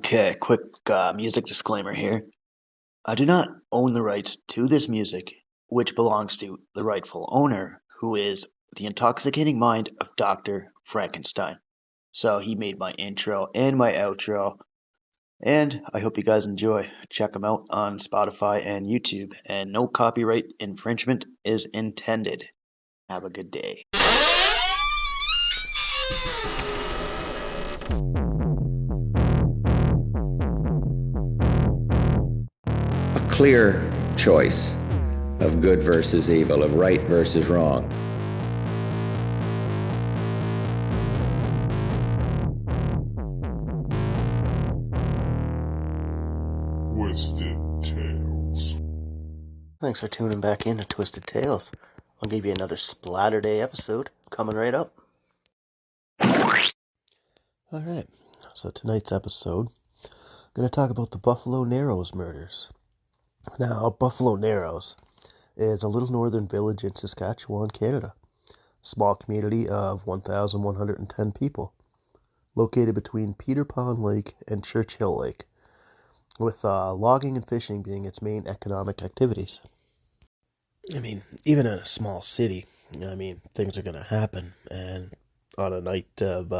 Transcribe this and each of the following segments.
Okay, quick music disclaimer here. I do not own the rights to this music, which belongs to the rightful owner, who is the intoxicating mind of Dr. Frankenstein. So he made my intro and my outro, and I hope you guys enjoy. Check them out on Spotify and YouTube, and no copyright infringement is intended. Have a good day. A clear choice of good versus evil, of right versus wrong. Twisted Tales. Thanks for tuning back in to Twisted Tales. I'll give you another Splatter Day episode coming right up. Alright, so tonight's episode, I'm going to talk about the Buffalo Narrows murders. Now, Buffalo Narrows is a little northern village in Saskatchewan, Canada. A small community of 1,110 people, located between Peter Pond Lake and Churchill Lake, with logging and fishing being its main economic activities. I mean, even in a small city, things are going to happen. And on a night of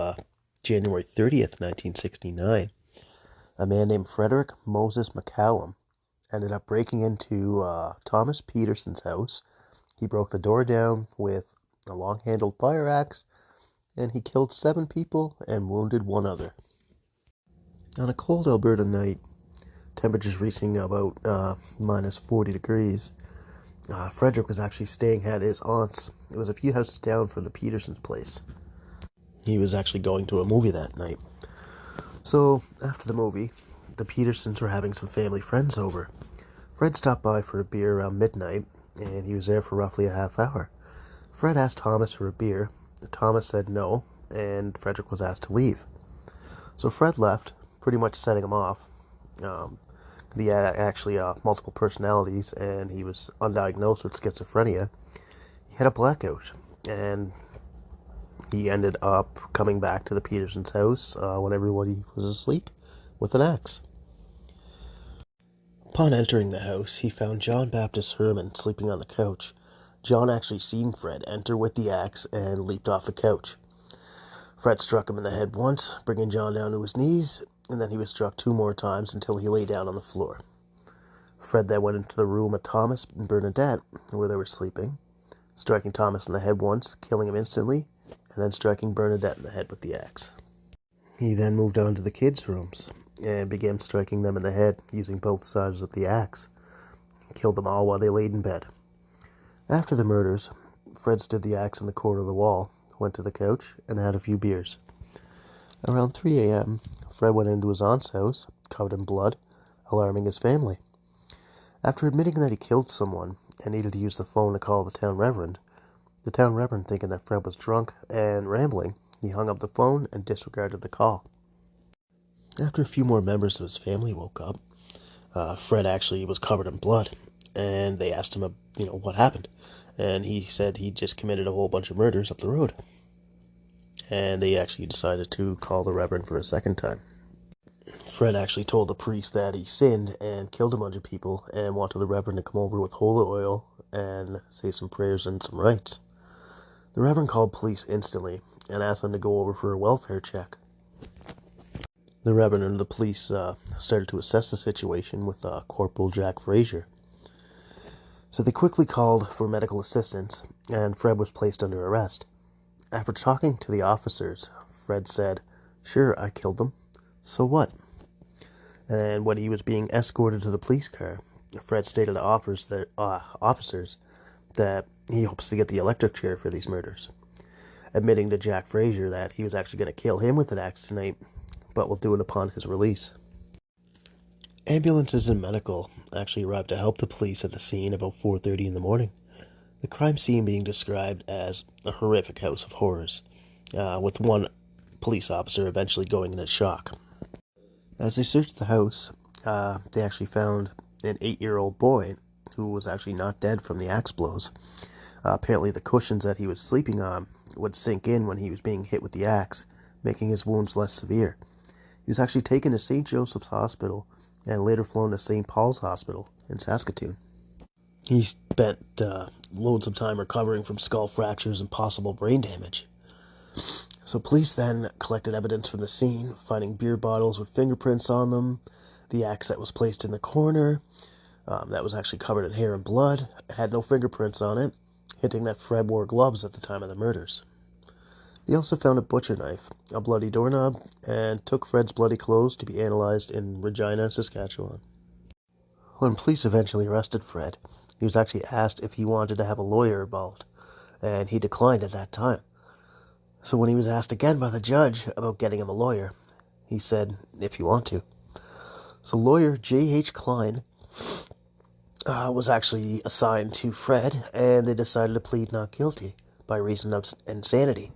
January 30th, 1969, a man named Frederick Moses McCallum ended up breaking into Thomas Peterson's house. He broke the door down with a long-handled fire axe, and he killed 7 people and wounded 1 other. On a cold Alberta night, temperatures reaching about minus 40 degrees, Frederick was actually staying at his aunt's. It was a few houses down from the Petersons' place. He was actually going to a movie that night. So, after the movie, the Petersons were having some family friends over. Fred stopped by for a beer around midnight, and he was there for roughly a half hour. Fred asked Thomas for a beer. Thomas said no, and Frederick was asked to leave. So Fred left, pretty much setting him off. He had actually multiple personalities, and he was undiagnosed with schizophrenia. He had a blackout, and he ended up coming back to the Petersons' house when everybody was asleep with an axe. Upon entering the house, he found John Baptist Herman sleeping on the couch. John actually seen Fred enter with the axe and leaped off the couch. Fred struck him in the head once, bringing John down to his knees, and then he was struck 2 more times until he lay down on the floor. Fred then went into the room of Thomas and Bernadette, where they were sleeping, striking Thomas in the head once, killing him instantly, and then striking Bernadette in the head with the axe. He then moved on to the kids' rooms and began striking them in the head using both sides of the axe. He killed them all while they laid in bed. After the murders, Fred stood the axe in the corner of the wall, went to the couch, and had a few beers. Around 3 a.m., Fred went into his aunt's house, covered in blood, alarming his family. After admitting that he killed someone and needed to use the phone to call the town reverend, thinking that Fred was drunk and rambling, he hung up the phone and disregarded the call. After a few more members of his family woke up, Fred actually was covered in blood, and they asked him, what happened. And he said he just committed a whole bunch of murders up the road. And they actually decided to call the Reverend for a second time. Fred actually told the priest that he sinned and killed a bunch of people and wanted the Reverend to come over with holy oil and say some prayers and some rites. The Reverend called police instantly and asked them to go over for a welfare check. The Reverend and the police started to assess the situation with Corporal Jack Frazier. So they quickly called for medical assistance, and Fred was placed under arrest. After talking to the officers, Fred said, "Sure, I killed them. So what?" And when he was being escorted to the police car, Fred stated to officers that he hopes to get the electric chair for these murders, admitting to Jack Frazier that he was actually going to kill him with an axe tonight, but will do it upon his release. Ambulances and medical actually arrived to help the police at the scene about 4:30 in the morning. The crime scene being described as a horrific house of horrors, with one police officer eventually going into shock. As they searched the house, they actually found an 8-year-old boy who was actually not dead from the axe blows. Apparently the cushions that he was sleeping on would sink in when he was being hit with the axe, making his wounds less severe. He was actually taken to St. Joseph's Hospital and later flown to St. Paul's Hospital in Saskatoon. He spent loads of time recovering from skull fractures and possible brain damage. So police then collected evidence from the scene, finding beer bottles with fingerprints on them, the axe that was placed in the corner, that was actually covered in hair and blood, had no fingerprints on it, hinting that Fred wore gloves at the time of the murders. They also found a butcher knife, a bloody doorknob, and took Fred's bloody clothes to be analyzed in Regina, Saskatchewan. When police eventually arrested Fred, he was actually asked if he wanted to have a lawyer involved, and he declined at that time. So when he was asked again by the judge about getting him a lawyer, he said, if you want to. So lawyer J.H. Klein was actually assigned to Fred, and they decided to plead not guilty by reason of insanity.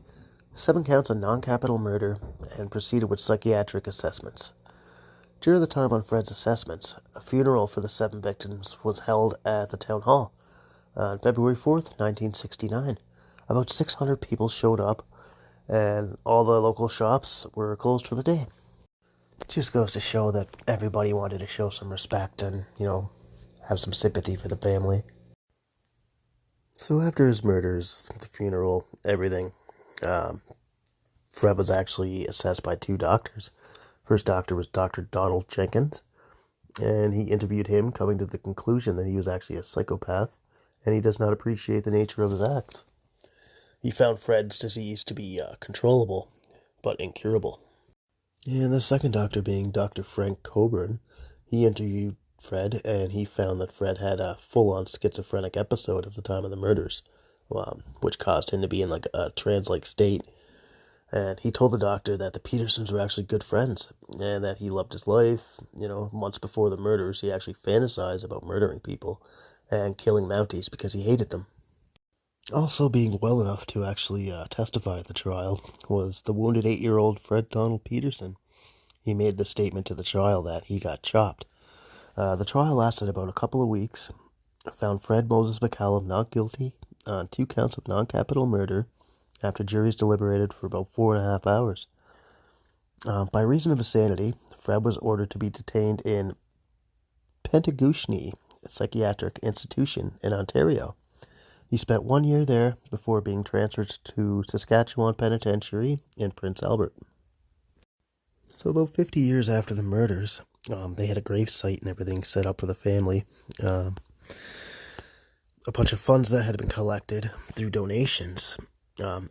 7 counts of non-capital murder, and proceeded with psychiatric assessments. During the time on Fred's assessments, a funeral for the 7 victims was held at the town hall on February 4th, 1969. About 600 people showed up, and all the local shops were closed for the day. It just goes to show that everybody wanted to show some respect and, have some sympathy for the family. So after his murders, the funeral, everything, Fred was actually assessed by 2 doctors. First doctor was Dr. Donald Jenkins, and he interviewed him, coming to the conclusion that he was actually a psychopath, and he does not appreciate the nature of his acts. He found Fred's disease to be controllable, but incurable. And the second doctor being Dr. Frank Coburn, he interviewed Fred, and he found that Fred had a full-on schizophrenic episode at the time of the murders, which caused him to be in like a trance-like state. And he told the doctor that the Petersons were actually good friends, and that he loved his life. Months before the murders, he actually fantasized about murdering people and killing Mounties because he hated them. Also being well enough to actually testify at the trial was the wounded 8-year-old Fred Donald Peterson. He made the statement to the trial that he got chopped. The trial lasted about a couple of weeks, found Fred Moses McCallum not guilty on 2 counts of non-capital murder after juries deliberated for about 4.5 hours. By reason of insanity, Fred was ordered to be detained in Pentagouchny Psychiatric Institution in Ontario. He spent 1 year there before being transferred to Saskatchewan Penitentiary in Prince Albert. So about 50 years after the murders, they had a grave site and everything set up for the family. A bunch of funds that had been collected through donations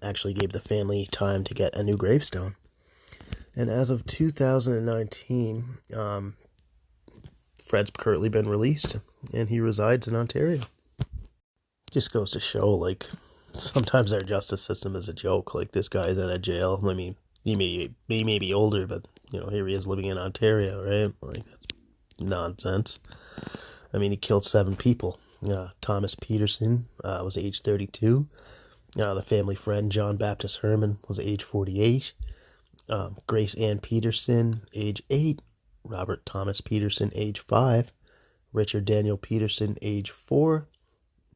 actually gave the family time to get a new gravestone. And as of 2019, Fred's currently been released, and he resides in Ontario. Just goes to show, sometimes our justice system is a joke. This guy's out of jail. I mean, he may be older, but, here he is living in Ontario, right? That's nonsense. I mean, he killed 7 people. Thomas Peterson was age 32. The family friend, John Baptist Herman, was age 48. Grace Ann Peterson, age 8. Robert Thomas Peterson, age 5. Richard Daniel Peterson, age 4.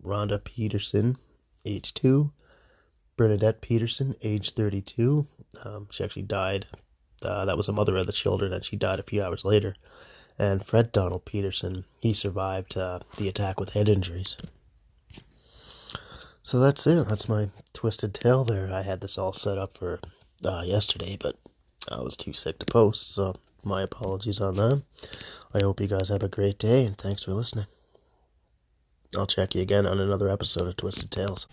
Rhonda Peterson, age 2. Bernadette Peterson, age 32. She actually died. That was the mother of the children, and she died a few hours later. And Fred Donald Peterson, he survived the attack with head injuries. So that's it. That's my twisted tale there. I had this all set up for yesterday, but I was too sick to post, so my apologies on that. I hope you guys have a great day, and thanks for listening. I'll check you again on another episode of Twisted Tales.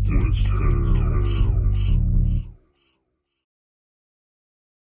Twisted Tales.